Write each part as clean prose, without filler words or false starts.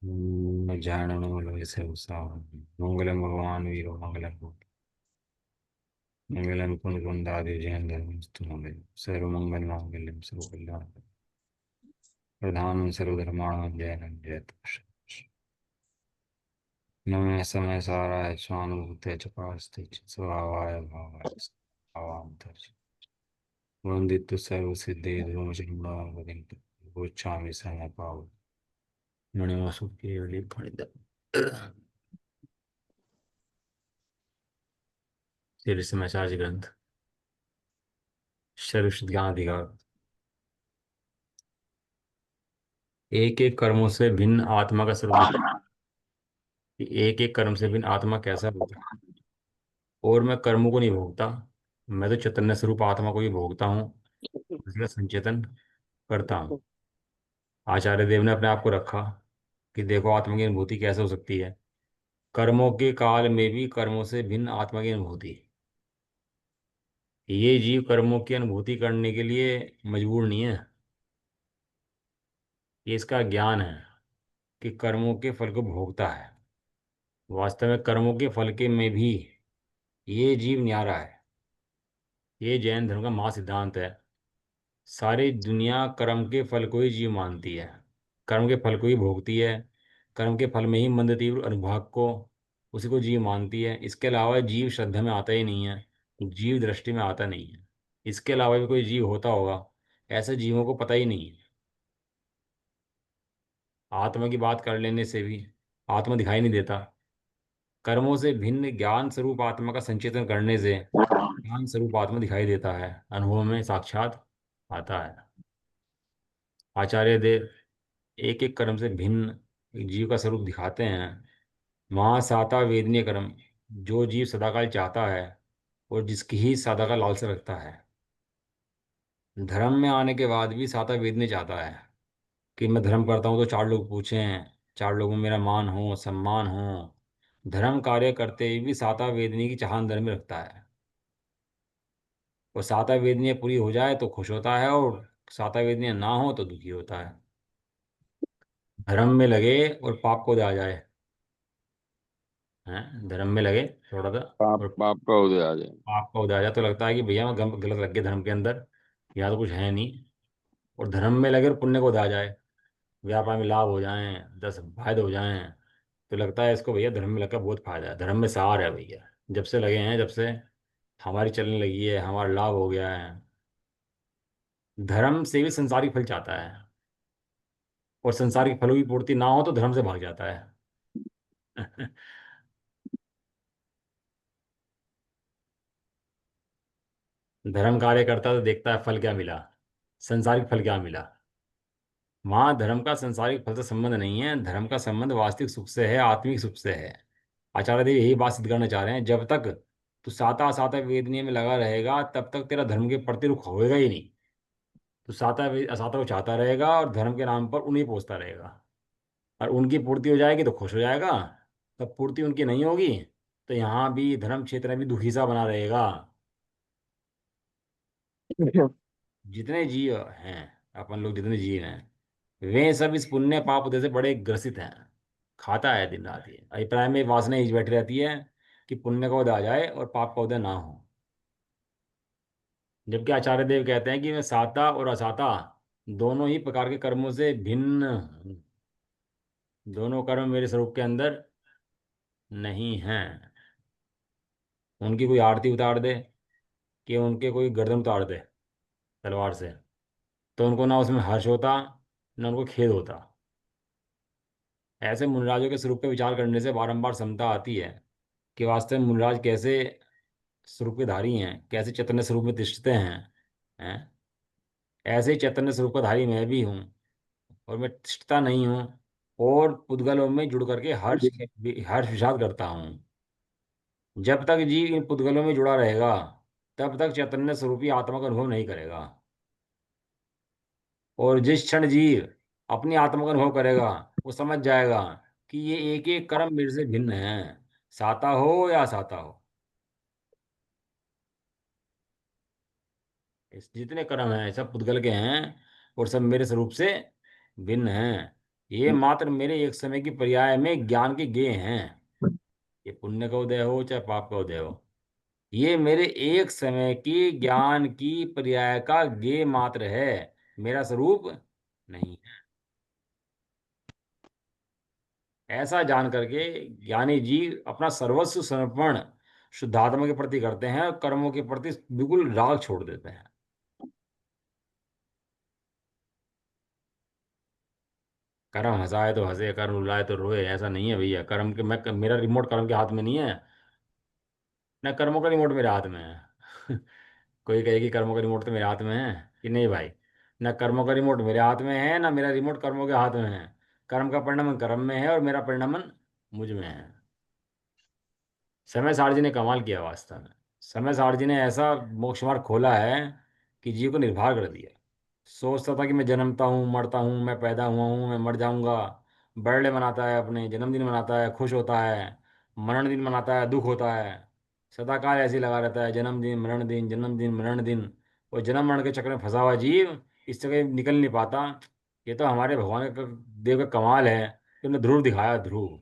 जाननो से मंगलम भगवान वीरो मंगलम मंगलम कुंद कुंदादि जैन धर्मस्तु मंगल सर्वमंगल मांगल्यम सर्वकल्याण प्रधानम सर्वधर्माणां जयनं जयतु नमः समय साराय स्वानुभूते च पास्ते च स्वभावाय भावाय भावांतर वंदित सर्वसिद्धे ध्रुवशृंगावलिं गोच्छामि समपाव मणिमसु केवली फणिद शीर्षमचार्य ग्रंथ सर्वश्रुत ज्ञान अधिकार। एक एक कर्मों से भिन्न आत्मा का स्वरूप कि एक एक कर्म से भिन्न आत्मा कैसा होता है। और मैं कर्मों को नहीं भोगता, मैं तो चैतन्य स्वरूप आत्मा को ही भोगता हूँ, उसका संचेतन करता हूँ। आचार्य देव ने अपने आप को रखा कि देखो आत्मा की अनुभूति कैसे हो सकती है। कर्मों के काल में भी कर्मों से भिन्न आत्मा की अनुभूति। ये जीव कर्मों की अनुभूति करने के लिए मजबूर नहीं है। ये इसका ज्ञान है कि कर्मों के फल को भोगता है। वास्तव में कर्मों के फल के में भी ये जीव न्यारा है। ये जैन धर्म का महा सिद्धांत है। सारी दुनिया कर्म के फल को ही जीव मानती है, कर्म के फल को ही भोगती है। कर्म के फल में ही मंद तीव्र अनुभाग को, उसी को जीव मानती है। इसके अलावा जीव श्रद्धा में आता ही नहीं है, जीव दृष्टि में आता नहीं है। इसके अलावा भी कोई जीव होता होगा, ऐसे जीवों को पता ही नहीं है। आत्मा की बात कर लेने से भी आत्मा दिखाई नहीं देता। कर्मों से भिन्न ज्ञान स्वरूप आत्मा का संचेतन करने से ज्ञान स्वरूप आत्मा दिखाई देता है, अनुभव में साक्षात आता है। आचार्य देव एक एक कर्म से भिन्न एक जीव का स्वरूप दिखाते हैं। महासाता वेदनीय कर्म, जो जीव सदाकाल चाहता है और जिसकी ही सदा का लालसा रखता है। धर्म में आने के बाद भी साता वेदनीय चाहता है कि मैं धर्म करता हूँ तो चार लोग पूछें, चार लोगों में मेरा मान हो सम्मान हो। धर्म कार्य करते हुए भी साता वेदनी की चाह अंदर में रखता है। और साता वेदनीय पूरी हो जाए तो खुश होता है, और साता वेदनीय ना हो तो दुखी होता है। धर्म में लगे और पाप को आ जाए, हैं धर्म में लगे थोड़ा सा पाप और पाप का उदय आ जाए। पाप का उदय आ जाए तो लगता है कि भैया मैं गलत लग गया धर्म के अंदर, यहाँ तो कुछ है नहीं। और धर्म में लगे और पुण्य को उदय आ जाए, व्यापार में लाभ हो जाएं, 10 फायदे हो जाएं, तो लगता है इसको भैया धर्म में लगा बहुत फायदा है, धर्म में सार है भैया। जब से लगे हैं, जब से हमारी चलने लगी है, हमारा लाभ हो गया है। धर्म से भी संसारिक फल चाहता है, और संसारिक फलों की पूर्ति ना हो तो धर्म से भाग जाता है। धर्म कार्य करता तो देखता है फल क्या मिला, संसारिक फल क्या मिला। वहां धर्म का संसारिक फल से संबंध नहीं है, धर्म का संबंध वास्तविक सुख से है, आत्मिक सुख से है। आचार्य देव यही बात सिद्ध करना चाह रहे हैं। जब तक तू साता साता वेदनीय में लगा रहेगा तब तक तेरा धर्म के प्रति रुख होएगा ही नहीं। तू असाता को चाहता रहेगा और धर्म के नाम पर उन्हीं पोसता रहेगा। और उनकी पूर्ति हो जाएगी तो खुश हो जाएगा, तब पूर्ति उनकी नहीं होगी तो यहाँ भी धर्म क्षेत्र में भी दुखी सा बना रहेगा। जितने जीव हैं, अपन लोग जितने जीव हैं, वे सब इस पुण्य पाप उदय से बड़े ग्रसित हैं। खाता है दिन रात, ये अभिप्राय में वासना ही बैठी रहती है कि पुण्य का उदय आ जाए और पाप का उदय ना हो। जबकि आचार्य देव कहते हैं कि मैं साता और असाता दोनों ही प्रकार के कर्मों से भिन्न हूं। दोनों कर्म मेरे स्वरूप के अंदर नहीं हैं। उनकी कोई आरती उतार दे कि उनके कोई गर्दन उतार दे तलवार से, तो उनको ना उसमें हर्ष होता, ना उनको खेद होता। ऐसे मुनिराजों के स्वरूप पे विचार करने से बारंबार समता आती है कि वास्तव में मुनिराज कैसे स्वरूप के धारी हैं, कैसे चैतन्य स्वरूप में तिष्ठते हैं। ऐसे ही चैतन्य स्वरूप का धारी मैं भी हूँ, और मैं तिष्ठता नहीं हूँ, और पुद्गलों में जुड़ करके हर्ष हर्ष विषाद करता हूँ। जब तक जीव इन पुद्गलों में जुड़ा रहेगा तब तक चैतन्य स्वरूपी आत्मा का अनुभव नहीं करेगा। और जिस क्षण जीव अपनी आत्मा का अनुभव करेगा, वो समझ जाएगा कि ये एक एक कर्म मेरे से भिन्न है, साता हो या असाता हो। इस जितने कर्म हैं सब पुद्गल के हैं और सब मेरे स्वरूप से भिन्न हैं। ये मात्र मेरे एक समय की पर्याय में ज्ञान के गेय हैं। ये पुण्य का उदय हो चाहे पाप का उदय हो, ये मेरे एक समय की ज्ञान की पर्याय का गेय मात्र है, मेरा स्वरूप नहीं है। ऐसा जान करके ज्ञानी जी अपना सर्वस्व समर्पण शुद्धात्मा के प्रति करते हैं और कर्मों के प्रति बिल्कुल राग छोड़ देते हैं। कर्म हंसाए तो हंसे, कर्म रुलाए तो रोए, ऐसा नहीं है भैया। कर्म के मेरा रिमोट कर्म के हाथ में नहीं है, ना कर्मों का रिमोट मेरे हाथ में है। कोई कहे कि कर्मों का रिमोट तो मेरे हाथ में है, कि नहीं भाई। ना कर्मों का रिमोट मेरे हाथ में है, ना मेरा रिमोट कर्मों के हाथ में है। कर्म का परिणाम कर्म में है और मेरा परिणाम मुझ में है। समय सारजी ने कमाल किया वास्तव में। समय सारजी ने ऐसा मोक्ष मार्ग खोला है कि जीव को निर्भर कर दिया। सोचता था कि मैं जन्मता हूँ, मरता हूँ, मैं पैदा हुआ हूँ, मैं मर जाऊंगा। बर्थडे मनाता है, अपने जन्मदिन मनाता है, खुश होता है। मरण दिन मनाता है, दुख होता है। सदाकाल ऐसे ही लगा रहता है, जन्मदिन मरण दिन, जन्मदिन मरण दिन। और जन्म मरण के चक्कर में फंसा हुआ जीव इस जगह निकल नहीं पाता। ये तो हमारे भगवान का देव का कमाल है कि उन्होंने ध्रुव दिखाया। ध्रुव,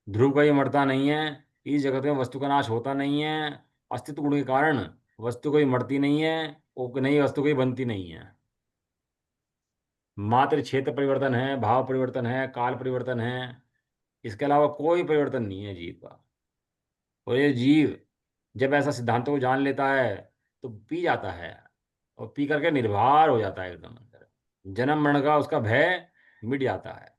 ध्रुव कभी मरता नहीं है। इस जगत में वस्तु का नाश होता नहीं है। अस्तित्व गुण के कारण वस्तु कोई मरती नहीं है, और नई वस्तु कोई बनती नहीं है। मात्र क्षेत्र परिवर्तन है, भाव परिवर्तन है, काल परिवर्तन है। इसके अलावा कोई परिवर्तन नहीं है जीव का। और ये जीव जब ऐसा सिद्धांतों को जान लेता है तो पी जाता है, और पी करके निर्भर हो जाता है एकदम अंदर। जन्म मरण का उसका भय मिट जाता है।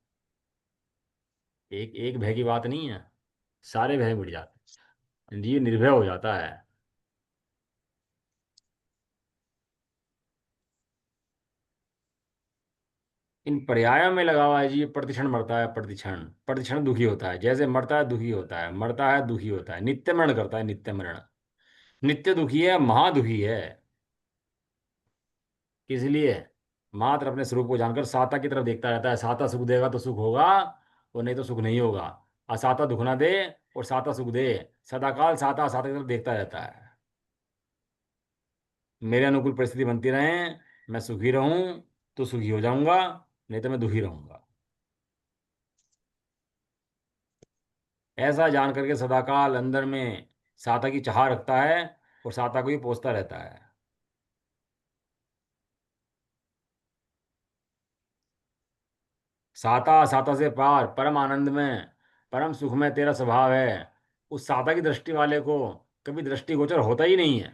एक एक भय की बात नहीं है, सारे भय मिट जाते हैं, जीव निर्भय हो जाता है। इन पर्यायों में लगा हुआ है जी। प्रतिक्षण मरता है, प्रतिक्षण प्रतिक्षण दुखी होता है, जैसे मरता है दुखी होता है, मरता है दुखी होता है, नित्य मरण करता है, नित्य मरण। नित्य दुखी है, महादुखी है। किस लिए? मात्र अपने स्वरूप को जानकर साता की तरफ देखता रहता है। साता सुख देगा तो सुख होगा, और नहीं तो सुख नहीं होगा। असाता दुख ना दे और साता सुख दे। सदाकाल साता साता की तरफ देखता रहता है। मेरे अनुकूल परिस्थिति बनती रहे, मैं सुखी रहूं तो सुखी हो जाऊंगा, नहीं तो मैं दुखी रहूंगा। ऐसा जान करके सदाकाल अंदर में साता की चाह रखता है, और साता को ही पोसता रहता है। साता साता से पार, परम आनंद में, परम सुख में तेरा स्वभाव है। उस साता की दृष्टि वाले को कभी दृष्टिगोचर होता ही नहीं है।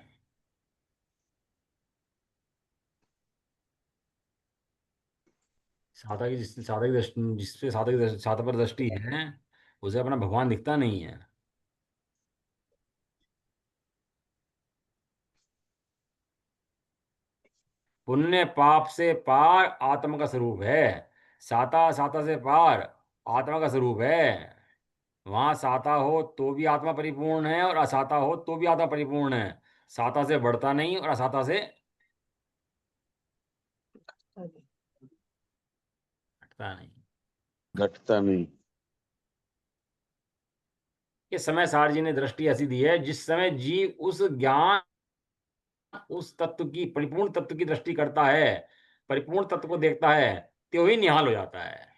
साता की दृष्टि, जिसपे साता पर दृष्टि है, उसे अपना भगवान दिखता नहीं है। पुण्य पाप से पार आत्मा का स्वरूप है। साता साता से पार आत्मा का स्वरूप है। वहां साता हो तो भी आत्मा परिपूर्ण है, और असाता हो तो भी आत्मा परिपूर्ण है। साता से बढ़ता नहीं और असाता से हटता नहीं। घटता नहीं। ये समय सार जी ने दृष्टि ऐसी दी है, जिस समय जीव उस ज्ञान, उस तत्व की, परिपूर्ण तत्व की दृष्टि करता है, परिपूर्ण तत्व को देखता है, तो ही निहाल हो जाता है।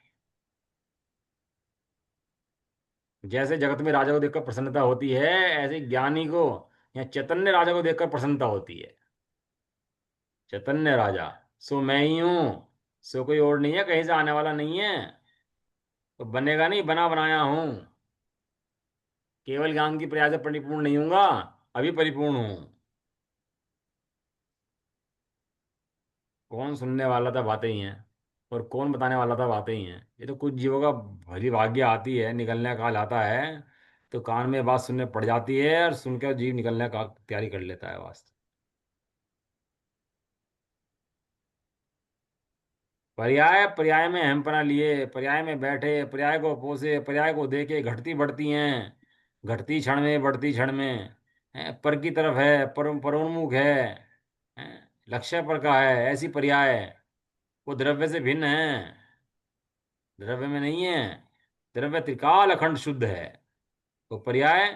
जैसे जगत में राजा को देखकर प्रसन्नता होती है, ऐसे ज्ञानी को या चैतन्य राजा को देखकर प्रसन्नता होती है। चैतन्य राजा, सो मैं ही हूं, सो कोई और नहीं है, कहीं से आने वाला नहीं है। तो बनेगा नहीं, बना बनाया हूं। केवल ज्ञान की प्रयास से परिपूर्ण नहीं हूंगा, अभी परिपूर्ण हूं। कौन सुनने वाला था, बातें ही हैं। और कौन बताने वाला था, बातें ही हैं। ये तो कुछ जीवों का भली भाग्य आती है, निकलने का काल आता है, तो कान में बात सुनने पड़ जाती है, और सुन के जीव निकलने का तैयारी कर लेता है वास्तव। पर्याय पर्याय में अहमपना लिए, पर्याय में बैठे, पर्याय को पोसे, पर्याय को देखे, घटती बढ़ती हैं। घटती क्षण में, बढ़ती क्षण में, पर की तरफ है, परोन्मुख है, लक्ष्य पर का है, ऐसी पर्याय। वो द्रव्य से भिन्न है, द्रव्य में नहीं है। द्रव्य त्रिकाल अखंड शुद्ध है, तो पर्याय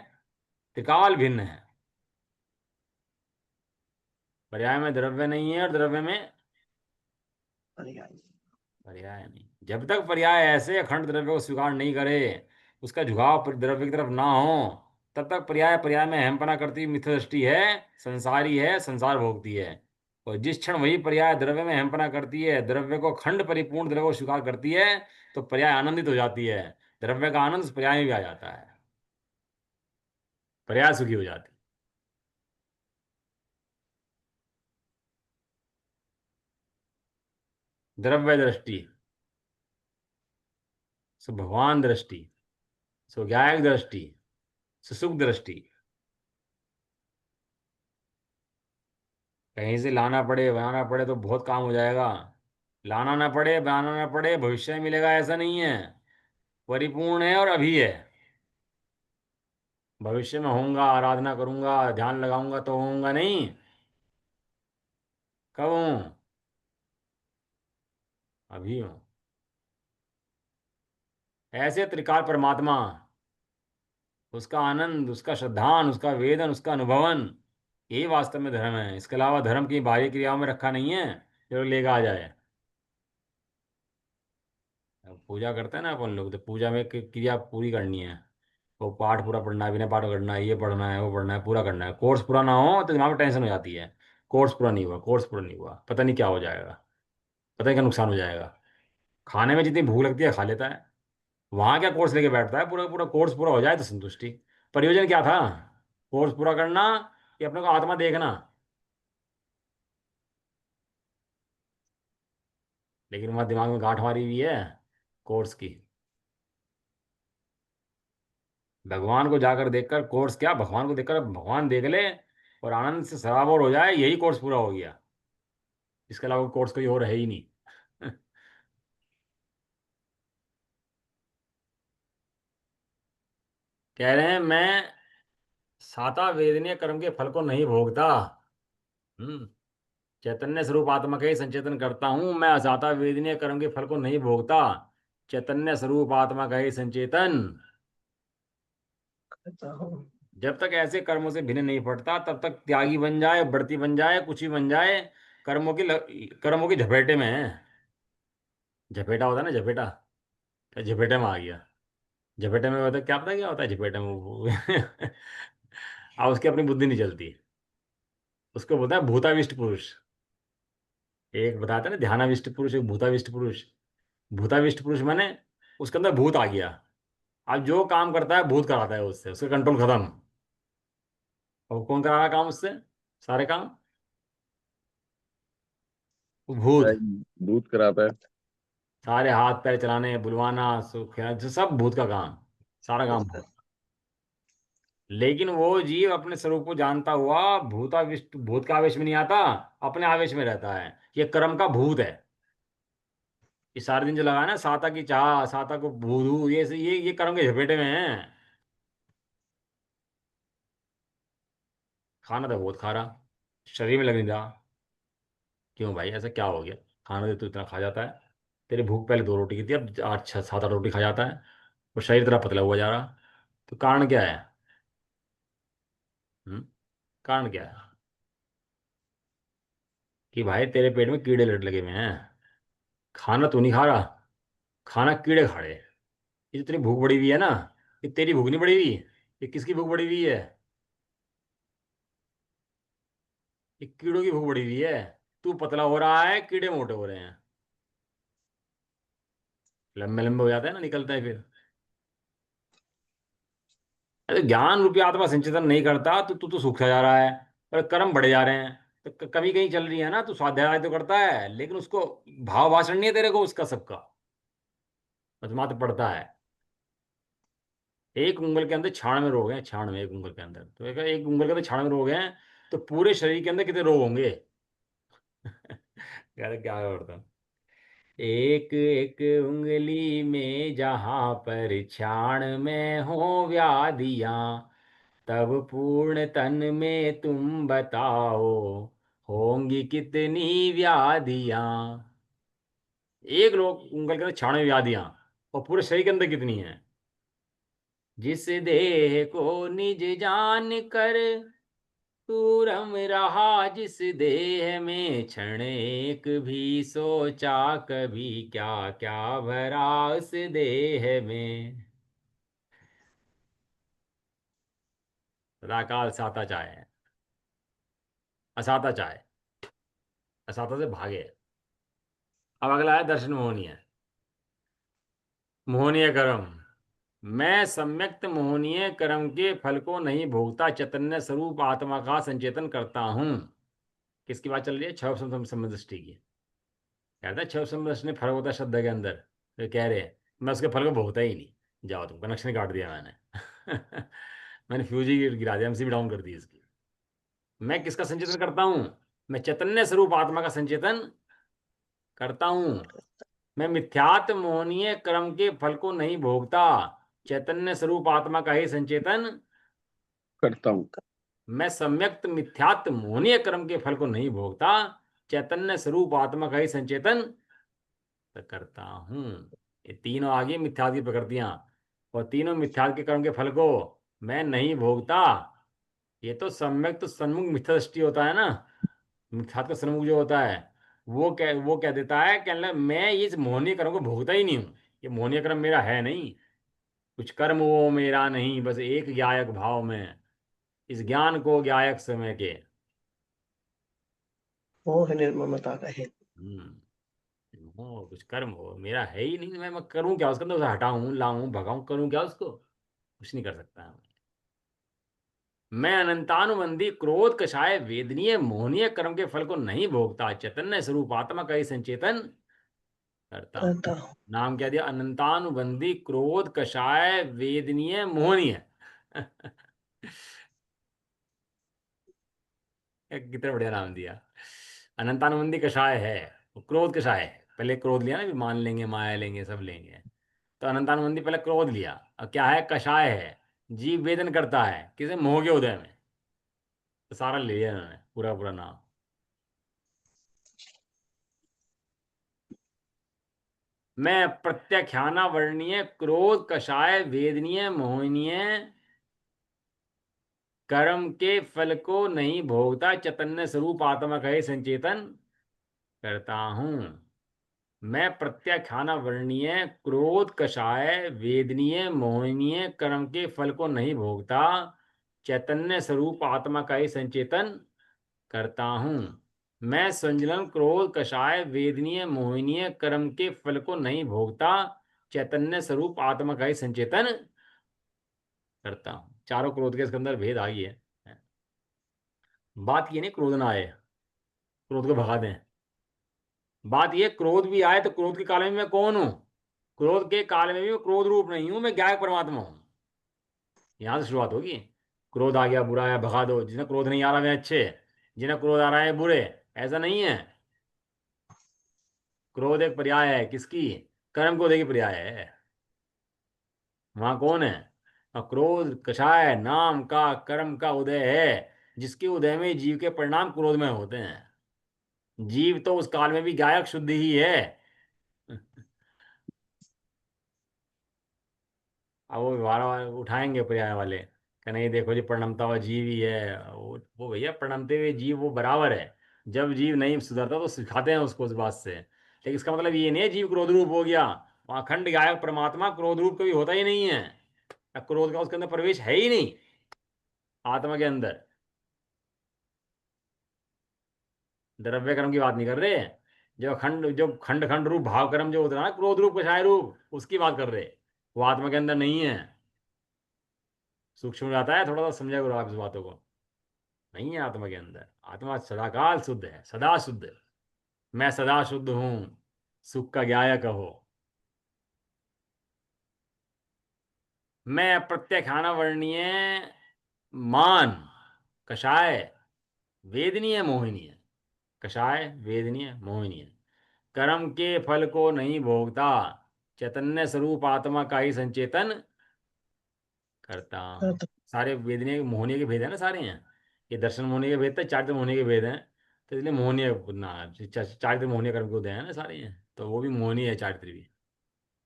त्रिकाल भिन्न है। पर्याय में द्रव्य नहीं है, और द्रव्य में पर्याय नहीं। जब तक पर्याय ऐसे अखंड द्रव्य को स्वीकार नहीं करे, उसका झुकाव द्रव्य की तरफ ना हो, तब तक पर्याय पर्याय में अहमपना करती हुई मिथ्या दृष्टि है, संसारी है, संसार भोगती है। और जिस क्षण वही पर्याय द्रव्य में अहमपना करती है, द्रव्य को खंड परिपूर्ण द्रव्य को स्वीकार करती है, तो पर्याय आनंदित हो जाती है। द्रव्य का आनंद उस पर्याय में भी आ जाता है। पर्याय सुखी हो जाती है। द्रव्य दृष्टि, सो भगवान दृष्टि, सो ज्ञायक दृष्टि, सो सुख दृष्टि। कहीं से लाना पड़े बनाना पड़े तो बहुत काम हो जाएगा। लाना ना पड़े बनाना ना पड़े, भविष्य में मिलेगा ऐसा नहीं है। परिपूर्ण है और अभी है। भविष्य में होऊंगा, आराधना करूंगा, ध्यान लगाऊंगा तो होऊंगा नहीं। कब हूं? अभी हूं। ऐसे त्रिकाल परमात्मा, उसका आनंद, उसका श्रद्धान, उसका वेदन, उसका अनुभवन, यही वास्तव में धर्म है। इसके अलावा धर्म की बाहरी क्रियाओं में रखा नहीं है जो लेगा आ जाए। अब पूजा करते हैं ना अपन लोग, तो पूजा में एक क्रिया पूरी करनी है। वो पाठ पूरा पढ़ना है, बिना पाठ करना है, ये पढ़ना है, वो पढ़ना है, पूरा करना है। कोर्स पूरा ना हो तो दिमाग में टेंशन हो जाती है। कोर्स पूरा नहीं हुआ, कोर्स पूरा नहीं हुआ, पता नहीं क्या हो जाएगा, पता नहीं क्या नुकसान हो जाएगा। खाने में जितनी भूख लगती है खा लेता है, वहां क्या कोर्स लेके बैठता है। पूरा पूरा कोर्स पूरा हो जाए तो संतुष्टि। प्रयोजन क्या था? कोर्स पूरा करना, कि अपने को आत्मा देखना। लेकिन वहां दिमाग में गांठ मारी हुई है कोर्स की। भगवान को जाकर देखकर कोर्स क्या, भगवान को देखकर भगवान देख ले और आनंद से सराबोर हो जाए, यही कोर्स पूरा हो गया। इसके अलावा कोर्स कोई और है ही नहीं। कह रहे हैं मैं साता वेदनीय कर्म के फल को नहीं भोगता। हम्म। चैतन्य स्वरूप आत्मा का ही संचेतन करता हूं मैं, असाता वेदनीय कर्म के फल को नहीं भोगता। चैतन्य स्वरूप आत्मा का ही संचेतन जब तक ऐसे कर्मों से भिन्न नहीं पड़ता, तब तक त्यागी बन जाए, बढ़ती बन जाए, कुछ भी बन जाए, कर्मों की झपेटे में है। झपेटा होता है ना, झपेटा। क्या झपेटे में आ गया? झपेटे में होता है, क्या पता क्या होता है झपेटे में वो। अब उसकी अपनी बुद्धि नहीं चलती। उसको बोलता है भूताविष्ट पुरुष। एक बताते हैं ना ध्यानाविष्ट पुरुष, एक भूताविष्ट पुरुष। भूताविष्ट पुरुष माने उसके अंदर भूत आ गया। अब जो काम करता है भूत कराता है उससे, उसका कंट्रोल खत्म। और कौन करा रहा है काम उससे? सारे काम वो भूत। दूध कराता है। सारे हाथ पैर चलाने, बुलवाना, सुख सब भूत का काम। सारा काम अच्छा। भूत। लेकिन वो जीव अपने स्वरूप को जानता हुआ भूताविष्ट, भूत का आवेश में नहीं आता, अपने आवेश में रहता है। ये कर्म का भूत है। ये सारे दिन जो लगा है ना, साता की चाह, साता को भूधू, ये कर्म के झपेटे में है। खाना तो बहुत खा रहा, शरीर में लग नहीं रहा। क्यों भाई, ऐसा क्या हो गया? खाना तो तू इतना खा जाता है। तेरी भूख पहले 2 रोटी की थी, अब 8 6 7 8 रोटी खा जाता है। और शरीर तेरा पतला हुआ जा रहा। तो कारण क्या है? हम्म। कारण क्या है? कि भाई तेरे पेट में कीड़े लट लगे हुए हैं। खाना तू नहीं खा रहा, खाना कीड़े खा रहे। ये जो तेरी भूख बढ़ी हुई है ना, ये तेरी भूख नहीं बढ़ी हुई। ये किसकी भूख बढ़ी हुई है? ये कीड़ों की भूख बढ़ी हुई है। तू पतला हो रहा है, कीड़े मोटे हो रहे हैं। लंबे लंबे हो जाते हैं ना, निकलते हैं फिर। अरे ज्ञान रूपी आत्मा संचेतन नहीं करता तो तू तो सूखा जा रहा है। और कर्म बढ़े जा रहे हैं। तो कमी कहीं चल रही है ना, तू स्वाध्याय तो करता है लेकिन उसको भाव भाषण नहीं है तेरे को उसका सबका। बस मात्र पड़ता है। एक उंगल के अंदर 96 रोग हैं, 96 एक उंगल के अंदर, तो एक उंगल के अंदर 96 रोग हैं। तो पूरे शरीर के अंदर कितने रोग होंगे? यार क्या करता हूँ। एक एक उंगली में जहां पर 96 हो व्याधियां, तब पूर्ण तन में तुम बताओ, होंगी कितनी व्याधियां। एक लोग उंगल के अंदर 96 व्याधियां, और पूरे शरीर के अंदर कितनी हैं? जिस देह को निज जान कर तू रम रहा जिस देह में क्षण एक भी, सोचा कभी क्या क्या भरा उस देह में। सदाकाल साता चाहे, असाता चाहे, असाता से भागे। अब अगला है दर्शन मोहनीय। मोहनीय कर्म। मैं सम्यक्त मोहनीय कर्म के फल को नहीं भोगता, चैतन्य स्वरूप आत्मा का संचेतन करता हूं। किसकी बात चल रही है? छह समदृष्टि की। कहता है छह समदृष्टि में फर्क होता है श्रद्धा के अंदर। तो कह रहे हैं मैं उसके फल को भोगता ही नहीं। जाओ, तुम कनेक्शन काट दिया मैंने। मैंने फ्यूज ही गिरा दिया, एमसीबी डाउन कर दी इसकी। मैं किसका संचेतन करता हूं? मैं चैतन्य स्वरूप आत्मा का संचेतन करता हूं। मैं मिथ्यात्व मोहनीय कर्म के फल को नहीं भोगता, चैतन्य स्वरूप आत्मा का ही संचेतन। करता हूँ। मैं सम्यक्त मिथ्यात्व मोहनीय कर्म के फल को नहीं भोगता, चैतन्य स्वरूप आत्मा का ही संचेतन करता हूं। ये तीनों आ गई मिथ्यात्व की प्रकृतियां, और तीनों मिथ्यात्व के कर्म के फल को मैं नहीं भोगता। ये तो सम्यक्त सन्मुख मिथ्या दृष्टि होता है ना। मिथ्यात्व का सन्मुख जो होता है, वो कह देता है कि मतलब मैं इस मोहनीय कर्म को भोगता ही नहीं हूं। ये मोहनीय कर्म मेरा है नहीं, कुछ कर्म वो मेरा नहीं, बस एक ज्ञायक भाव में इस ज्ञान को ज्ञायक समय के। मोह निर्ममता का हेतु। हो कुछ कर्म हो मेरा है ही नहीं, मैं करूं क्या उसके अंदर? उसे हटाऊं, लाऊं, भगाऊं, करूं क्या उसको? कुछ नहीं कर सकता। मैं अनंतानुबंधी क्रोध कषाय वेदनीय मोहनीय कर्म के फल को नहीं भोगता, चैतन्य स्वरूप आत्मा का ही संचेतन करता हूं। करता हूँ। नाम क्या दिया? अनंतानुबंधी क्रोध कषाय वेदनीय मोहनीय। कितना बढ़िया नाम दिया। अनंतानुबंधी कषाय है, वो क्रोध कषाय है। पहले क्रोध लिया ना, भी मान लेंगे, माया लेंगे, सब लेंगे। तो अनंतानुबंधी पहले क्रोध लिया, अब क्या है? कषाय है। जीव वेदन करता है किसे? मोह के उदय में। तो सारा ले लिया उन्होंने, पूरा पूरा नाम। मैं प्रत्याख्याना वर्णीय क्रोध कषाय वेदनीय मोहनीय कर्म के फल को नहीं भोगता, चैतन्य स्वरूप आत्मा का ही संचेतन करता हूं। मैं प्रत्याख्याना वर्णीय क्रोध कषाय वेदनीय मोहनीय कर्म के फल को नहीं भोगता, चैतन्य स्वरूप आत्मा का ही संचेतन करता हूं। मैं संजलन क्रोध कषाय वेदनीय मोहनीय कर्म के फल को नहीं भोगता, चैतन्य स्वरूप आत्मा का ही संचेतन करता हूं। चारों क्रोध के इसके अंदर भेद आ गई है। बात ये नहीं क्रोध ना आए, क्रोध को भगा दें। बात ये क्रोध भी आए तो क्रोध के काल में मैं कौन हूं? क्रोध के काल में भी मैं क्रोध रूप नहीं हूं, मैं ज्ञायक परमात्मा हूं। यहां से शुरुआत होगी। क्रोध आ गया, बुरा आया, भगा दो। जिन्हें क्रोध नहीं आ रहा वे अच्छे, जिन्हें क्रोध आ रहा है बुरे। ऐसा नहीं है। क्रोध एक पर्याय है किसकी? कर्म क्रोध की पर्याय है। वहां कौन है? और क्रोध कषाय नाम का कर्म का उदय है, जिसके उदय में जीव के परिणाम क्रोध में होते हैं। जीव तो उस काल में भी गायक शुद्ध ही है। अब वो व्यवहार उठाएंगे पर्याय वाले कि नहीं देखो जी, परिणमता हुआ जीव ही है। वो भैया, परिणमते हुए जीव वो बराबर है। जब जीव नहीं सुधरता तो सिखाते हैं उसको उस बात से, लेकिन इसका मतलब ये नहीं है जीव क्रोध रूप हो गया। वहाँ अखंड गायक परमात्मा क्रोध रूप कभी होता ही नहीं है। क्रोध का उसके अंदर प्रवेश है ही नहीं, आत्मा के अंदर। द्रव्य कर्म की बात नहीं कर रहे। जो खंड खंड रूप भाव कर्म जो होता है ना, क्रोध रूप कषाय रूप, उसकी बात कर रहे। वो आत्मा के अंदर नहीं है। सूक्ष्म हो जाता है थोड़ा सा, समझा करो आप इस बातों को। नहीं है आत्मा के अंदर। आत्मा सदाकाल शुद्ध है, सदा शुद्ध। मैं सदा शुद्ध हूं, सुख का ज्ञायक हो। मैं प्रत्यखाना वर्णीय मान कषाय वेदनीय मोहिनीय। कषाय वेदनीय मोहिनीय कर्म के फल को नहीं भोगता, चैतन्य स्वरूप आत्मा का ही संचेतन करता हूं। करता सारे वेदनीय मोहनीय के भेद है ना सारे हैं। ये दर्शन मोहनीय के भेद थे, चारित्र मोहनीय के भेद हैं। तो इसलिए मोहनीय ना, चारित्र मोहनीय कर्म के उदय है ना सारे हैं, तो वो भी मोहनीय है चारित्र भी।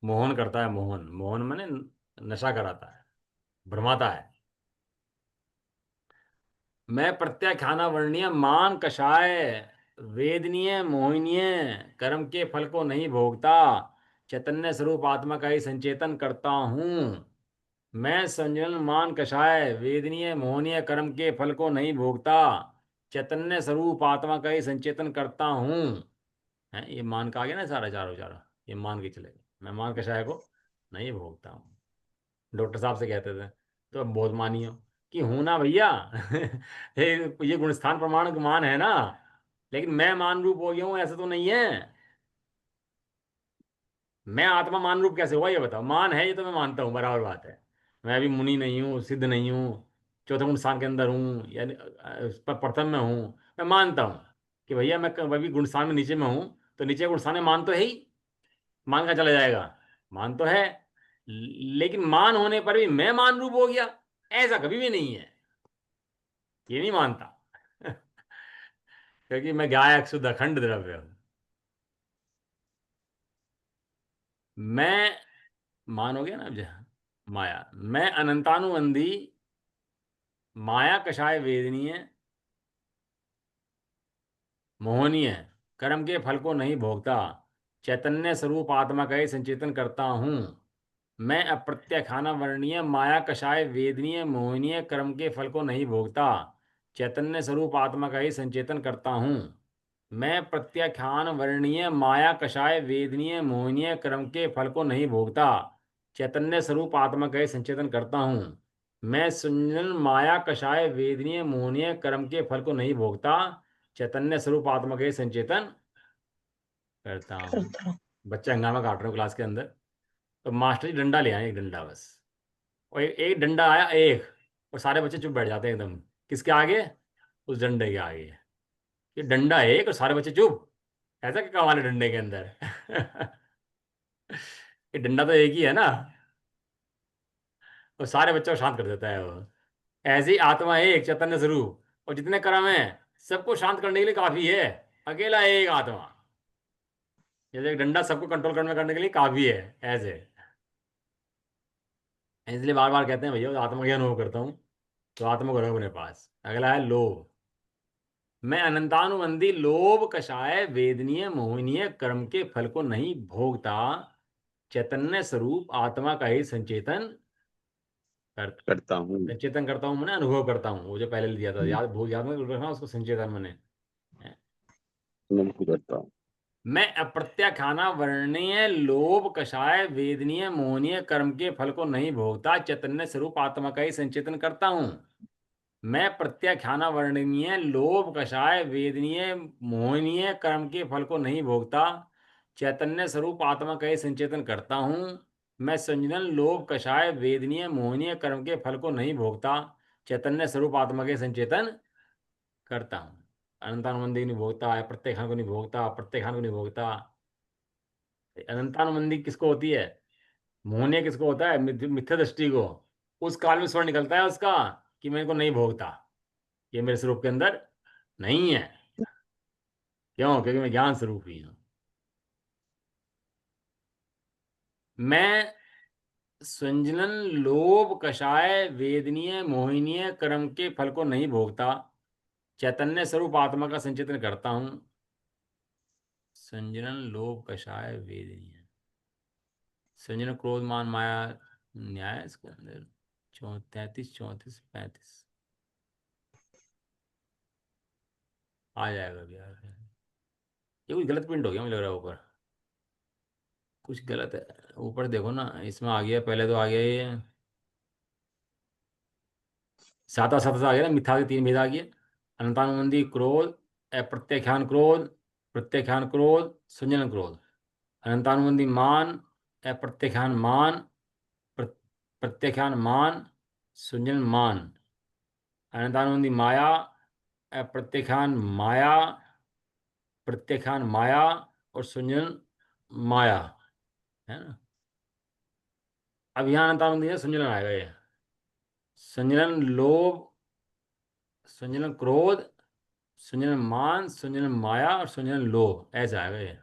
मोहन करता है, मोहन, मोहन माने नशा कराता है, भ्रमाता है। मैं प्रत्याख्याना वर्णीय मान कषाय वेदनीय मोहिनीय कर्म के फल को नहीं भोगता, चैतन्य स्वरूप आत्मा का ही संचेतन करता हूँ। मैं संजन मान कषाय वेदनीय मोहनीय कर्म के फल को नहीं भोगता, चैतन्य स्वरूप आत्मा का ही संचेतन करता हूँ। है ये मान का आ गया ना, सारा चारों चारों ये मान के चले। मैं मान कषाय को नहीं भोगता हूँ। डॉक्टर साहब से कहते थे तो अब बहुत मानिए कि हूं ना भैया। ये गुणस्थान प्रमाण मान है ना, लेकिन मैं मान रूप हो गया हूं ऐसा तो नहीं है। मैं आत्मा मान रूप कैसे हुआ ये बताओ। मान है ये तो मैं मानता हूँ, बराबर बात है। मैं अभी मुनि नहीं हूँ, सिद्ध नहीं हूँ, चौथे गुण स्थान के अंदर हूँ, यानी प्रथम में हूँ। मैं मानता हूँ कि भैया मैं अभी गुण स्थान में नीचे में हूँ, तो नीचे गुण स्थान में मान तो है ही। मान का चला जाएगा, मान तो है, लेकिन मान होने पर भी मैं मान रूप हो गया, ऐसा कभी भी नहीं है। ये नहीं मानता। क्योंकि मैं गायक शुद्ध अखंड द्रव्य हूं। मैं मान हो गया ना अब जहाँ माया, मैं अनंतानुबंधी माया कषाय वेदनीय मोहनीय कर्म के फल को नहीं भोगता, चैतन्य स्वरूप आत्मा का ही संचेतन करता हूँ। मैं अप्रत्याख्याना वर्णीय माया कषाय वेदनीय मोहनीय कर्म के फल को नहीं भोगता, चैतन्य स्वरूप आत्मा का ही संचेतन करता हूँ। मैं प्रत्याख्यान वर्णीय माया कषाय वेदनीय मोहनीय कर्म के फल को नहीं भोगता, चैतन्य स्वरूप आत्मा का ही संचेतन करता हूँ। मैं सुंजन माया कषाय वेदनीय मोहनीय कर्म के फल को नहीं भोगता, चैतन्य स्वरूप आत्मा का ही संचेतन करता हूँ। करता हूँ। बच्चा हंगामा काट रहे हो क्लास के अंदर, तो मास्टर जी डंडा ले आए, एक डंडा बस। और एक डंडा आया एक, और सारे बच्चे चुप बैठ जाते हैं एकदम। किसके आगे? उस डंडे के आगे। ये डंडा एक और सारे बच्चे चुप। ऐसा क्या कमाल है डंडे के अंदर? ये डंडा तो एक ही है ना, और सारे बच्चों को शांत कर देता है वो। ऐसी आत्मा है एक चैतन्य स्वरूप, और जितने कर्म है सबको शांत करने के लिए काफी है। अकेला एक आत्मा, जैसे एक डंडा सबको कंट्रोल करने के लिए काफी है, ऐसे। इसलिए बार बार कहते हैं भैया आत्मा का अनुभव करता हूँ, तो आत्मा को रखो अपने पास। अगला है लोभ। मैं अनंतानुबंधी लोभ कषाय वेदनीय मोहनीय कर्म के फल को नहीं भोगता, चैतन्य स्वरूप आत्मा का ही संचेतन कर करता हूँ। संचेतन करता हूँ, मैंने अनुभव करता हूँ। वो जो पहले दिया था याद, भूल याद में रखना उसको, संचेतन मैंने। अनुभव करता हूँ। मैं अप्रत्याख्याना वर्णीय लोभ कषाय वेदनीय मोहनीय कर्म के फल को नहीं भोगता, चैतन्य स्वरूप आत्मा का ही संचेतन करता हूँ। मैं प्रत्याख्याना वर्णनीय लोभ कषाय वेदनीय मोहनीय कर्म के फल को नहीं भोगता, चैतन्य स्वरूप आत्मा का ही संचेतन करता हूँ। मैं संजनन लोभ कषाय वेदनीय मोहनीय कर्म के फल को नहीं भोगता, चैतन्य स्वरूप आत्मा के संचेतन करता हूँ। अनंतानुबंधी को नहीं भोगता है, प्रत्येखान को नहीं भोगता, प्रत्येखान को नहीं भोगता। अनंतानुबंधी किसको होती है? मोहनीय किसको होता है? मिथ्या दृष्टि को। उस काल में स्वर निकलता है उसका कि मेरे को नहीं भोगता, ये मेरे स्वरूप के अंदर नहीं है। क्यों? क्योंकि मैं ज्ञान स्वरूप ही हूं। मैं संजनन लोभ कषाय वेदनीय मोहिनीय कर्म के फल को नहीं भोगता, चैतन्य स्वरूप आत्मा का संचितन करता हूं। संजनन लोभ कषाय वेदनीय, संजन क्रोध मान माया न्याय है इसके अंदर। 33 34 35 आ जाएगा अभी यार। ये कुछ गलत प्रिंट हो गया मुझे लग रहा है ऊपर, कुछ गलत है। ऊपर देखो ना, इसमें आ गया पहले, तो आ गया ये साता सतस आ गया ना, मिथ्या के तीन भेद आ गए। अनंतानुबंधी क्रोध, अप्रत्याख्यान क्रोध, प्रत्याख्यान क्रोध, संजनन क्रोध। अनंतानुबंधी मान, अप्रत्याख्यान मान, प्र- प्रत्याख्यान मान, संजनन मान। अनंतानुबंधी माया, अप्रत्याख्यान माया, प्रत्याख्यान माया, और संजनन माया, है ना। अब यहाँ अनंतानुबंधी है, संजनन आएगा ये। संजनन लोभ, संजनन क्रोध, संजनन मान, संजनन माया, और संजनन लोभ, ऐसा आएगा ये।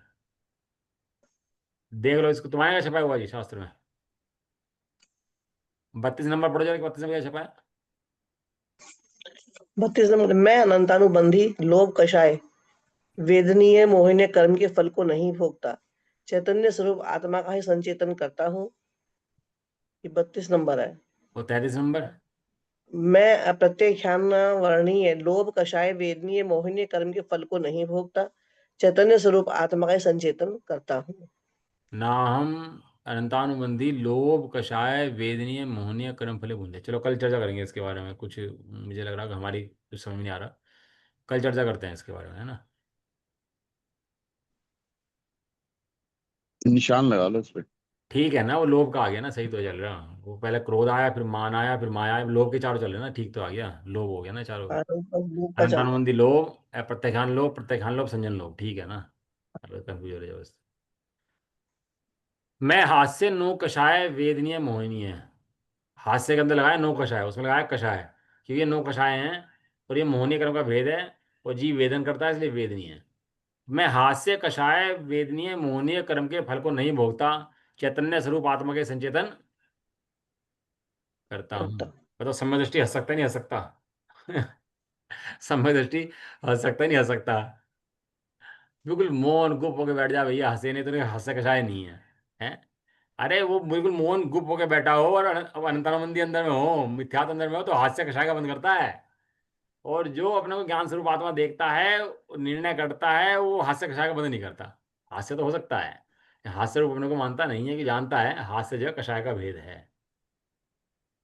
देख लो इसको, तुम्हारे क्या छपा हुआ जी शास्त्र में? 32 नंबर पढ़ो जरा, 32 नंबर क्या छपा है? 32 नंबर, मैं अनंतानुबंधी लोभ कषाय वेदनीय मोहनीय कर्म के फल को नहीं भोगता, चैतन्य स्वरूप आत्मा का ही संचेतन करता हूँ। ये 32 नंबर है। और 33 नंबर? मैं अप्रत्यक्षान वर्णीय लोभ कषाय वेदनीय मोहनीय कर्म के फल को नहीं भोगता, चैतन्य स्वरूप आत्मा का ही संचेतन करता हूँ। ना हम अनंतानुबंधी लोभ कषाय वेदनीय मोहनीय कर्म फले भूंजे। चलो कल चर्चा करेंगे इसके बारे में। कुछ मुझे लग रहा है कि हमारी कुछ समझ में नहीं आ रहा। कल चर्चा करते हैं इसके बारे में, है ना। निशान लगा लो इस पे। ठीक है ना, वो लोभ का आ गया ना, सही तो चल रहा। वो पहले क्रोध आया, फिर मान आया, फिर माया आया, लोभ के चारों चल रहे ना, ठीक तो आ गया। लोभ हो गया ना चारों। लोभ का चल रहा अनंतानुबंधी लोभ, प्रत्याख्यान लोभ, प्रत्याख्यान लोभ, संजन लोभ, ठीक है ना। अब कंफ्यूज हो रही है बस। मैं हास्य नो कषाय वेदनीय मोहिनीय। हास्य के अंदर लगाया नो कषाय, उसमें लगाया कषाय, क्योंकि ये नो कषाय हैं और ये मोहनीय कर्म का भेद है। और जीव वेदन करता है, इसलिए वेदनीय है। मैं हास्य कषाय वेदनीय मोहनीय कर्म के फल को नहीं भोगता, चैतन्य स्वरूप आत्मा के संचेतन करता हूँ। करता। मतलब समय दृष्टि हंस सकता है, नहीं हंस सकता? समय दृष्टि हंस सकता है, नहीं हंस सकता? बिल्कुल मौन गुप होके बैठ जा भैया, हंसे नहीं तो नहीं, हंसे कषाय नहीं है। हैं? अरे वो बिल्कुल मौन गुप होके बैठा हो और अब अनंतानंदी अंदर में हो, मिथ्यात्व अंदर में हो, तो हास्य कषाय का बंद करता है। और जो अपने को ज्ञान स्वरूप आत्मा देखता है, निर्णय करता है, वो हास्य कषाय का बंद नहीं करता। हास्य तो हो सकता है, हास्य रूप अपने को मानता नहीं है, कि जानता है हास्य जो है कषाय का भेद है।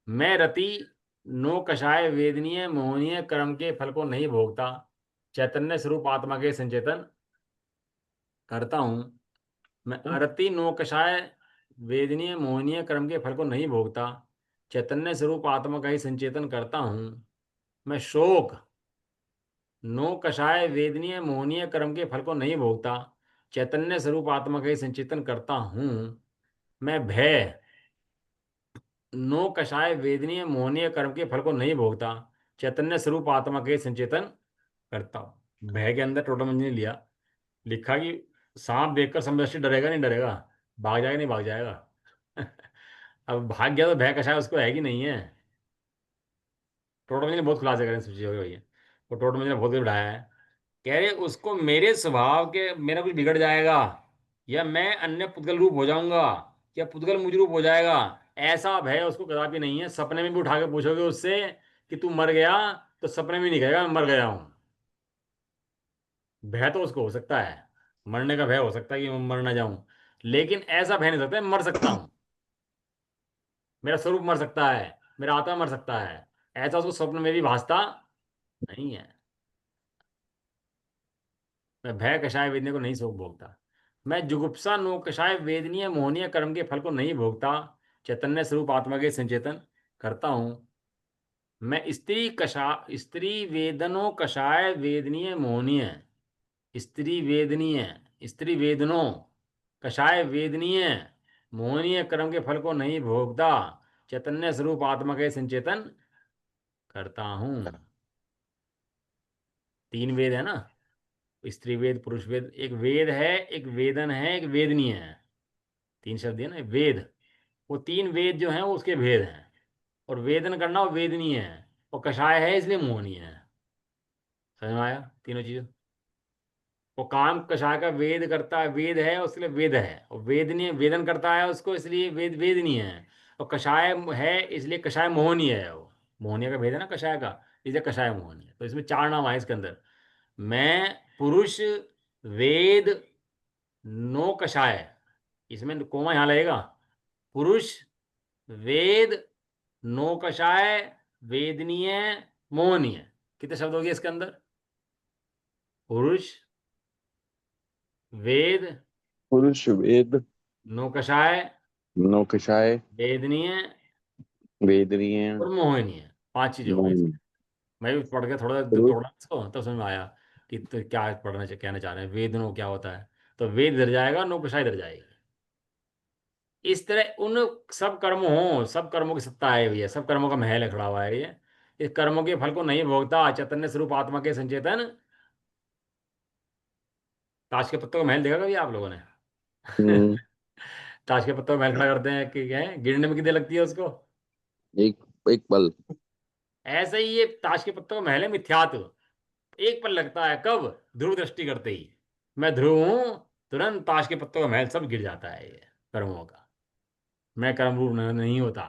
मैं रति नो कषाय वेदनीय मोहनीय कर्म के फल को नहीं भोगता, चैतन्य स्वरूप आत्मा के संचेतन करता हूँ। मैं अरति नो कषाय वेदनीय मोहनीय कर्म के फल को नहीं भोगता, चैतन्य स्वरूप आत्मा का ही संचेतन करता हूँ। मैं शोक नो कषाय वेदनीय मोहनीय कर्म के फल को नहीं भोगता, चैतन्य स्वरूप आत्मा का ही संचेतन करता हूँ। मैं भय नो कषाय वेदनीय मोहनीय कर्म के फल को नहीं भोगता, चैतन्य स्वरूप आत्मा के संचेतन करता हूँ। भय के अंदर टोटल मंजिल लिया, लिखा कि सांप देखकर समदृष्टि डरेगा नहीं डरेगा, भाग जाएगा नहीं भाग जाएगा। अब भाग गया तो भय कषाय उसको है कि नहीं है। टोटल मंजिल ने बहुत खुलासे करें सोचिए भैया। वो टोटल मंजिल ने बहुत कुछ बढ़ाया है। कह रहे उसको मेरे स्वभाव के मेरा कुछ बिगड़ जाएगा, या मैं अन्य पुद्गल रूप हो जाऊंगा, या पुद्गल मुझ रूप हो जाएगा, ऐसा भय उसको कदापि नहीं है। सपने में भी उठा के पूछोगे उससे कि तू मर गया, तो सपने में नहीं कहेगा मैं मर गया हूं। भय तो उसको हो सकता है, मरने का भय हो सकता है कि मैं मर ना जाऊं, लेकिन ऐसा भय नहीं सकता मैं मर सकता हूं, मेरा स्वरूप मर सकता है, मेरा आत्मा मर सकता है, ऐसा उसको स्वप्न में भी भासता नहीं है। मैं भय कषाय वेदनीय को नहीं सोच भोगता। मैं जुगुप्सा नो कषाय वेदनीय मोहनीय कर्म के फल को नहीं भोगता, चैतन्य स्वरूप आत्मा के संचेतन करता हूं। मैं स्त्री वेदनो कषाय वेदनीय मोहनीय, स्त्री वेदनीय, स्त्री वेदनो कषाय वेदनीय मोहनीय कर्म के फल को नहीं भोगता, चैतन्य स्वरूप आत्मा के संचेतन करता हूं। 3 वेद है ना, स्त्री वेद, पुरुष वेद। एक वेद है, एक वेदन है, एक वेदनीय है। 3 शब्द है ना वेद। वो 3 वेद जो हैं वो उसके भेद हैं। और वेदन करना वो वेदनीय है, और कषाय है इसलिए मोहनीय है। समझ में आया तीनों चीजें? वो काम कषाय का वेद करता है, वेद है उसके लिए वेद है, और वेदनीय वेदन करता है उसको, इसलिए वेद वेदनीय है। और कषाय है इसलिए कषाय मोहनीय है। वो मोहनीय का भेद है ना कषाय का, इसलिए कषाय मोहनीय। तो इसमें 4 नाम आए इसके अंदर। मैं पुरुष वेद नो कषाय, इसमें कोमा यहाँ लगेगा। पुरुष वेद नो कषाय वेदनीय मोहनीय। कितने शब्द हो गए इसके अंदर? पुरुष वेद पुरुष वेद नो कषाय नौकशाय वेदनीय वेदनीय और मोहनीय। 5 चीजें हो गई मौन। इसमें। मैं भी पढ़ के थोड़ा पुरुष तोड़ा इसको, तब समझ में आया कि तो क्या कहना चाह रहे हैं। वेद नो क्या होता है, तो वेद इधर जाएगा, नो कषाय इधर जाएगी। इस तरह उन सब कर्म हो, सब कर्मों की सत्ता है भैया, सब कर्मों का महल है खड़ा हुआ है ये। इस कर्मों के फल को नहीं भोगता, चैतन्य स्वरूप आत्मा के संचेतन। ताश के पत्तों का महल देखा कभी आप लोगों ने? हम्म, ताश के पत्तों का महल खड़ा करते हैं कि क्या है, गिरने में कितनी लगती है उसको? एक एक पल। ऐसे ही ये ताश के पत्तों का महल है मिथ्यात्व। एक पल लगता है, कब? ध्रुव दृष्टि करते ही। मैं ध्रुव हूं, तुरंत ताश के पत्तों का महल सब गिर जाता है ये कर्मों का। मैं कर्म रूप नहीं होता।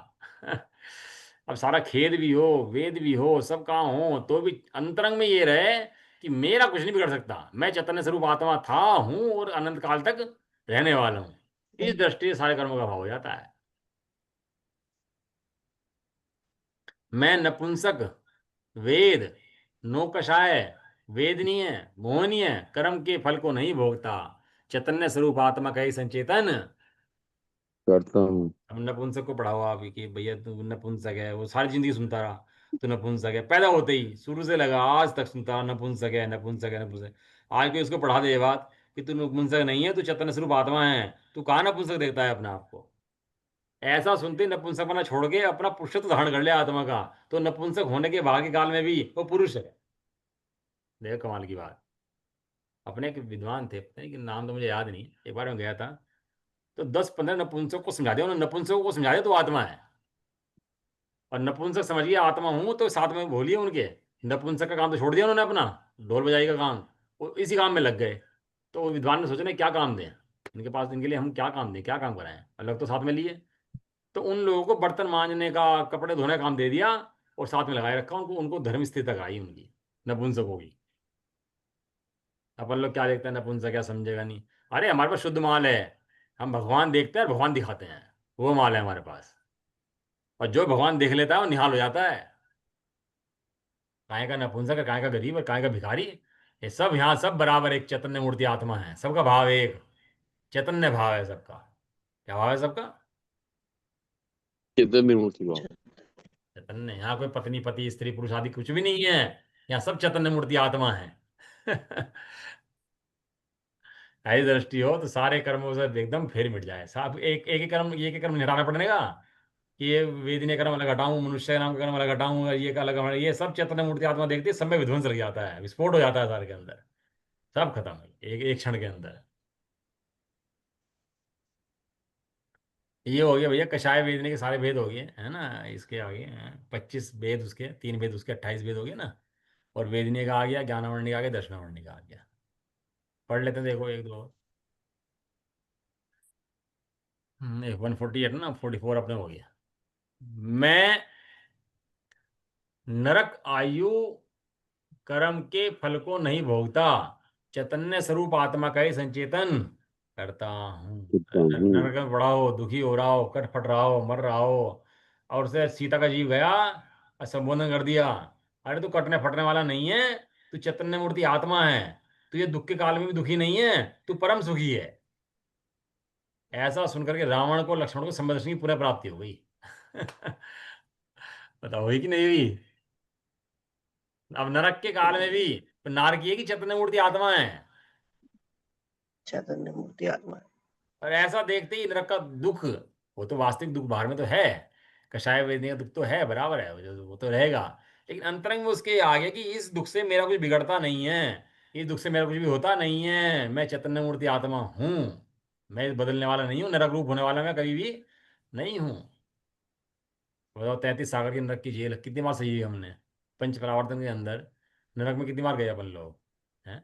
अब सारा खेद भी हो, वेद भी हो, सब काम हो, तो भी अंतरंग में ये रहे कि मेरा कुछ नहीं बिगड़ सकता, मैं चैतन्य स्वरूप आत्मा था, हूं और अनंत काल तक रहने वाला हूं। इस दृष्टि से सारे कर्मों का भाव हो जाता है। मैं नपुंसक, वेद, नौकषाय, वेदनीय, मोहनीय कर्म के फल को नहीं भोगता, चैतन्य स्वरूप आत्मा का ही संचेतन करता हूँ। अब नपुंसक को पढ़ाओ आप कि भैया तू नपुंसक है, वो सारी जिंदगी सुनता रहा तो नपुंसक है, पैदा होते ही शुरू से लगा आज तक सुनता रहा नपुंसक है, नपुंसक है, नपुंसक। आज कोई उसको पढ़ा दे ये बात कि तू नपुंसक नहीं है, तू चैतन्य स्वरूप आत्मा है, तू कहाँ नपुंसक देखता है अपने आप को? ऐसा सुनते ही नपुंसक बना छोड़ के अपना पुरुषत्व धारण कर लिया आत्मा का, तो नपुंसक होने के भाग्य काल में भी वो पुरुष है। देखो कमाल की बात। अपने एक विद्वान थे, पता नहीं कि नाम तो मुझे याद नहीं, एक बार मैं गया था तो 10-15 नपुंसक को समझा दिया उन्होंने, नपुंसकों को समझा दिया तो आत्मा है। और नपुंसक समझ गया आत्मा हूं तो साथ में बोलिए उनके, नपुंसक का काम तो छोड़ दिया उन्होंने अपना, ढोल बजाई का काम, वो इसी काम में लग गए। तो वो विद्वान ने सोचा नहीं क्या काम दें इनके पास, इनके लिए हम क्या काम दें, क्या काम कराएं, अलग तो साथ में लिए। तो उन लोगों को बर्तन मांजने का, कपड़े धोने का काम दे दिया और साथ में लगाए रखा उनको, उनको धर्म स्थिति तक आई उनकी, नपुंसकों की। अपन लोग क्या देखते हैं, नपुंसक क्या समझेगा नहीं। अरे हमारे पास शुद्ध माल है, हम भगवान देखते हैं और भगवान दिखाते हैं, वो माल है हमारे पास। और जो भगवान देख लेता है वो निहाल हो जाता है। काय का नपुंसक है, काय का गरीब और काय का भिखारी, ये सब यहाँ सब बराबर एक चैतन्य मूर्ति आत्मा है, सबका भाव एक चैतन्य भाव है सबका। क्या भाव है सबका? कितने मूर्ति भाव। चैतन्य। यहाँ कोई पत्नी पति स्त्री पुरुष आदि कुछ भी नहीं है, यहाँ सब चैतन्य मूर्ति आत्मा है। ऐसी दृष्टि हो तो सारे कर्मों से एकदम फिर मिट जाए, सब एक एक ही कर्म, एक ही कर्म निटाना पड़ने का कि ये वेदनीय कर्म अलग हटाऊं, मनुष्य नाम का कर्म अलग हटाऊं, और ये का अलग, ये सब चैतन्य मूर्ति आत्मा देखती है, सब में विध्वंस लग जाता है, विस्फोट हो जाता है सारे के अंदर, सब खत्म एक एक क्षण के अंदर। ये हो गया भैया कषाय वेदने के सारे भेद हो गए है ना, इसके आगे हैं 25 भेद, उसके 3 भेद, उसके 28 भेद हो गए ना। और वेदनीय का आ गया, ज्ञानावरणी का आ गया, दर्शनावरणी का आ गया। पढ़ लेते हैं, देखो एक दो। 148 ना, 44 अपने हो गया। मैं नरक आयु कर्म के फल को नहीं भोगता, चैतन्य स्वरूप आत्मा का ही संचेतन करता हूँ। कितना हूँ। नरक में पड़ा हो, दुखी हो रहा हो, कट फट रहा हो, मर रहा हो, और उसे सीता का जीव गया और संबोधन कर दिया, अरे तू कटने फटने वाला नहीं है, तू चैतन्य मूर्ति आत्मा है, तू ये दुख के काल में भी दुखी नहीं है, तू परम सुखी है। ऐसा सुनकर के रावण को, लक्ष्मण को संबदर्शन की पुनः प्राप्ति हो गई। बताओ हुई कि नहीं हुई? अब नरक के काल में भी नारक की है कि चैतन्य मूर्ति आत्मा है। चैतन्य मूर्ति आत्मा है। और ऐसा देखते ही इंद्र का दुख, वो तो वास्तविक दुख बाहर में तो है, कषाय वेदने का दुख तो है, बराबर है, वो तो रहेगा। लेकिन अंतरंग में उसके आगे कि इस दुख से मेरा कुछ बिगड़ता नहीं है, इस दुख से मेरा कुछ भी होता नहीं है, मैं चैतन्य मूर्ति आत्मा हूँ, मैं बदलने वाला नहीं हूँ, नरक रूप होने वाला मैं कभी भी नहीं हूँ। बताओ 33 सागर की नरक की जेल कितनी बार सही है हमने, पंच परावर्तन के अंदर नरक में कितनी बार गए अपन लोग हैं?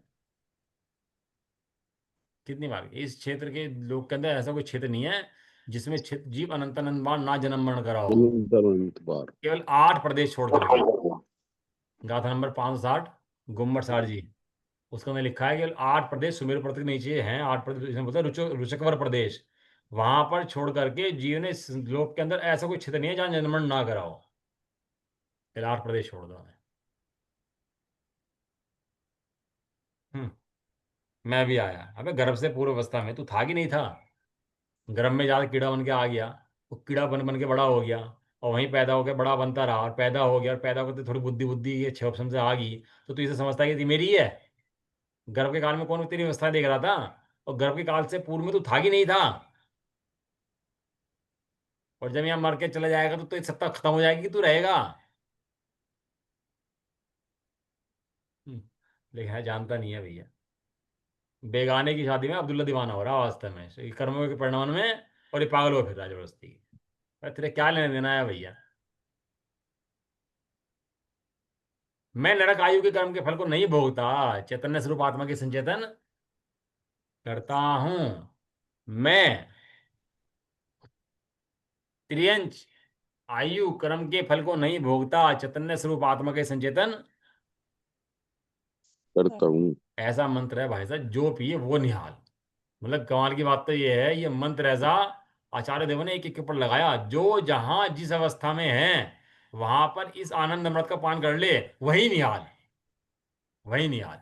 कितनी बार इस क्षेत्र के लोग के अंदर ऐसा कोई क्षेत्र नहीं है जिसमें जीव अनंत अनंत बार ना जन्म मरण करा हो। अनंत बार। केवल 8 प्रदेश छोड़ करके। गाथा नंबर 560, गुम्मट सार जी, उसका में लिखा है कि 8 प्रदेश सुमेरु पर्वत के नीचे हैं, 8 प्रदेश इसमें बोलते हैं रुचकवर प्रदेश, वहां पर छोड़ करके जीव ने इस लोक के अंदर ऐसा कोई क्षेत्र नहीं है जहां जन्म मरण ना करा हो। केवल 8 प्रदेश छोड़ दो हमें। हम्म। मैं भी आया, अबे गर्भ से पूर्व अवस्था में तू था कि नहीं था? गर्भ में जाकर कीड़ा बन के आ गया, वो कीड़ा बन बन के बड़ा हो गया, और वहीं पैदा होकर बड़ा बनता रहा, और पैदा हो गया, और पैदा होकर थोड़ी बुद्धि बुद्धि ये 6 ऑप्शन से आ गई, तो तू इसे समझता है कि मेरी ही है। गर्भ के काल में कौन तेरी अवस्था देख रहा था? और गर्भ के काल से पूर्व में तू था कि नहीं था? और जब यहाँ मर के चला जाएगा तो तेरी सत्ता खत्म हो जाएगी कि तू रहेगा? हम्म, लेकिन है जानता नहीं है भैया। बेगाने की शादी में अब्दुल्ला दीवाना हो रहा है वास्तव में, ये कर्मों के परिणाम में, और ये पागल हो फिर रहा है जबरदस्ती। अरे तेरे क्या लेने देना है भैया? मैं नरक आयु के कर्म के फल को नहीं भोगता, चैतन्य स्वरूप आत्मा की संचेतन करता हूं। मैं त्रियंच आयु कर्म के फल को नहीं भोगता, चैतन्य स्वरूप आत्मा के संचेतन। करता हूँ। ऐसा मंत्र है भाई साहब, जो पिए वो निहाल। मतलब कमाल की बात तो ये है, ये मंत्र ऐसा आचार्य देव ने एक एक के ऊपर लगाया, जो जहां जिस अवस्था में है वहां पर इस आनंद अमृत का पान कर ले, वही निहाल, वही निहाल।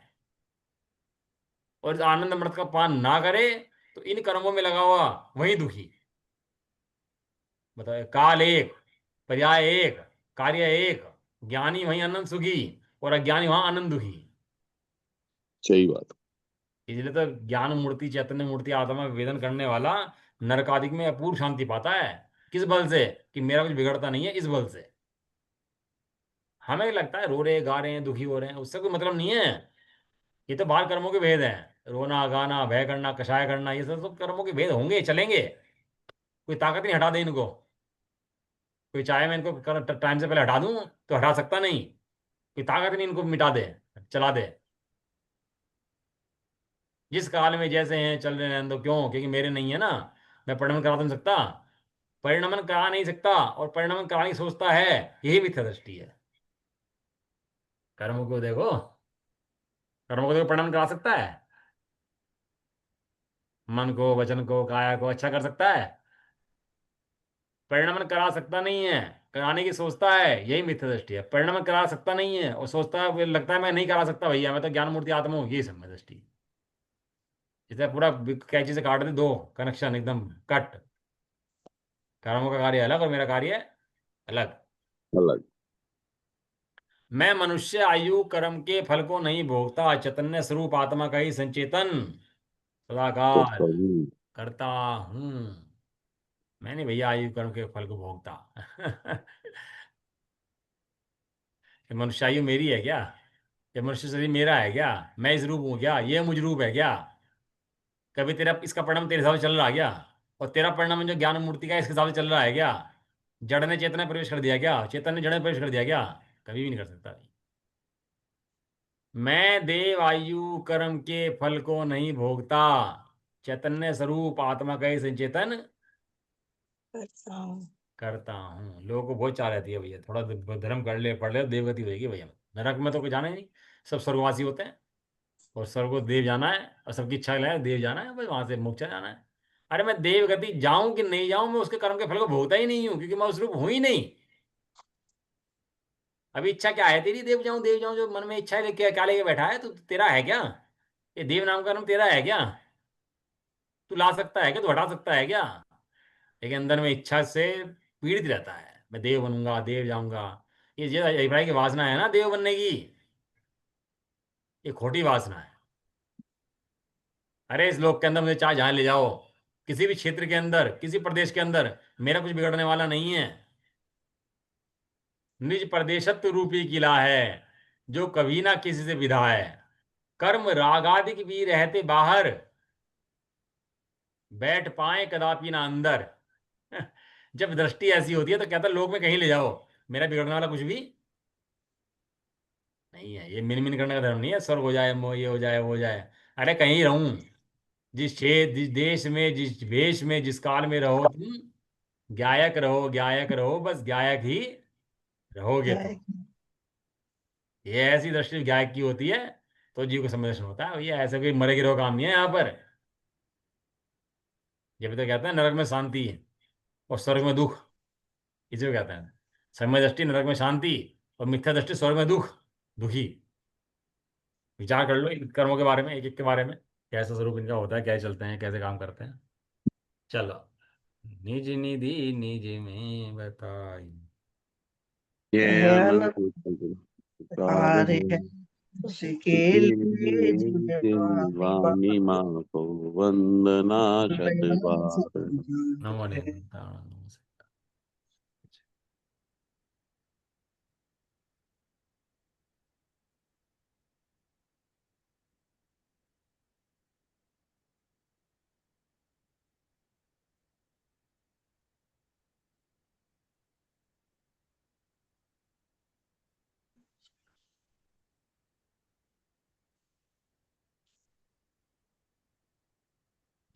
और इस आनंद अमृत का पान ना करे तो इन कर्मों में लगा हुआ वही दुखी। बताओ, काल एक, पर्याय एक, कार्य एक, ज्ञानी वहीं आनंद सुखी और अज्ञानी वहां आनंद दुखी। सही बात। इसलिए तो ज्ञान मूर्ति चैतन्य मूर्ति आत्मा वेदन करने वाला नरकादिक में अपूर्व शांति पाता है। किस बल से? कि मेरा कुछ बिगड़ता नहीं है, इस बल से। हमें लगता है रो रहे गा रहे हैं दुखी हो रहे हैं, उससे कोई मतलब नहीं है। ये तो बाल कर्मों के भेद हैं, रोना गाना भय करना कषाय करना, ये सब तो कर्मों के भेद होंगे, चलेंगे। कोई ताकत नहीं हटा दे इनको। कोई चाहे मैं इनको टाइम से पहले हटा दूं तो हटा सकता नहीं। कोई ताकत नहीं इनको मिटा दे, चला दे। जिस काल में जैसे हैं चल रहे हैं, तो क्यों? क्योंकि मेरे नहीं है ना। मैं परिणमन करा तो नहीं सकता, परिणमन करा नहीं सकता, और परिणमन कराने की सोचता है, यही मिथ्या दृष्टि है। कर्म को देखो, कर्म को देखो, परिणमन करा सकता है? मन को वचन को काया को अच्छा कर सकता है? परिणमन करा सकता नहीं है, कराने की सोचता है, यही मिथ्या दृष्टि है। परिणमन करा सकता नहीं है और सोचता है, लगता है मैं नहीं करा सकता भैया, मैं तो ज्ञान मूर्ति आत्मा हूँ, यही सम्य दृष्टि। इसे पूरा कैंची से काट दे, दो कनेक्शन एकदम कट। कर्मों का कार्य अलग और मेरा कार्य अलग। अलग। मैं मनुष्य आयु कर्म के फल को नहीं भोगता, चैतन्य स्वरूप आत्मा का ही संचेतन सदाकाल करता हूँ। करता हूँ। मैं नहीं भैया आयु कर्म के फल को भोगता। ये मनुष्य आयु मेरी है क्या? ये मनुष्य शरीर मेरा है क्या? मैं इस रूप हूँ क्या? ये मुझ रूप है क्या? कभी तेरा इसका परिणाम तेरे हिसाब से चल रहा है क्या? और तेरा परिणाम जो ज्ञान मूर्ति का है, इसके हिसाब से चल रहा है क्या? जड़ ने चेतन में प्रवेश कर दिया क्या? चेतन ने जड़ में प्रवेश कर दिया क्या? कभी भी नहीं कर सकता। मैं देव आयु कर्म के फल को नहीं भोगता, चैतन्य स्वरूप आत्मा का ही संचेतन करता हूँ। करता हूँ। लोगों को बहुत चाह रहती है भैया, थोड़ा धर्म कर ले पढ़ ले देवगति होगी भैया। नरक में तो कोई जाना ही नहीं, सब स्वर्गवासी होते हैं। और स्वर्ग को देव जाना है, और सबकी इच्छा है देव जाना है, बस वहां से मोक्ष जाना है। अरे मैं देवगति जाऊं कि नहीं जाऊं, मैं उसके कर्म के फल को भोगता ही नहीं हूं, क्योंकि मैं उस रूप हूं ही नहीं। अभी इच्छा क्या है तेरी? देव जाऊं देव जाऊं, जो मन में इच्छा है लेके क्या लेके बैठा है? तो तेरा है क्या? ये देव नाम का नाम तेरा है क्या? तू ला सकता है क्या? तू हटा सकता है क्या? लेकिन अंदर में इच्छा से पीड़ित रहता है, मैं देव बनूंगा देव जाऊंगा। ये जो अभिप्राय की वासना है ना देव बनने की, ये खोटी वासना है। अरे इस लोक के अंदर मुझे चाहे जहां ले जाओ, किसी भी क्षेत्र के अंदर किसी प्रदेश के अंदर, मेरा कुछ बिगड़ने वाला नहीं है। निज प्रदेशत्व रूपी किला है, जो कभी ना किसी से विधा है। कर्म रागादिक भी रहते बाहर, बैठ पाए कदापि ना अंदर। जब दृष्टि ऐसी होती है तो कहता है लोक में कहीं ले जाओ, मेरा बिगड़ने वाला कुछ भी नहीं है। ये मिन मिन करने का धर्म नहीं है, स्वर्ग हो जाए ये हो जाए वो हो जाए। अरे कहीं रहूं, जिस क्षेत्र जिस देश में जिस वेश में जिस काल में रहो तुम, गायक रहो, बस गायक ही रहोगे क्या है? तुम। ये ऐसी दृष्टि गायक की होती है, तो जीव को संवेदन होता है। ये ऐसे कोई मरे गिरो काम नहीं है यहाँ पर। जब तो कहते हैं नरक में शांति और स्वर्ग में दुख, इसे को कहते हैं समय दृष्टि नरक में शांति, और मिथ्या दृष्टि स्वर्ग में दुख, दुखी। विचार कर लो इन कर्मों के बारे में, एक एक के बारे में, कैसा स्वरूप इनका होता है, कैसे चलते हैं, कैसे काम करते हैं। चलो, निज निधि निज में बताई। ये ध्यान अनंत कार कार्य है, है, उसी के इसी लिए लिए जिम्मेवारी वाणी माँ को वंदना शत बार। नमो है। निरंतर।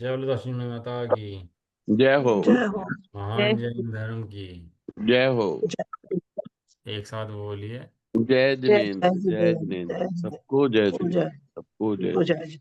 जय बोलो दक्षिण माता की। जय हो। जय हो। महान जैन धर्म की। जय हो। जय एक साथ बोलिए। जय जय जिनेन्द्र, जय जय जिनेन्द्र, जिनेन्द्र, जय जिनेन्द्र, सबको जय जय जिनेन्द्र, सबको जय जय।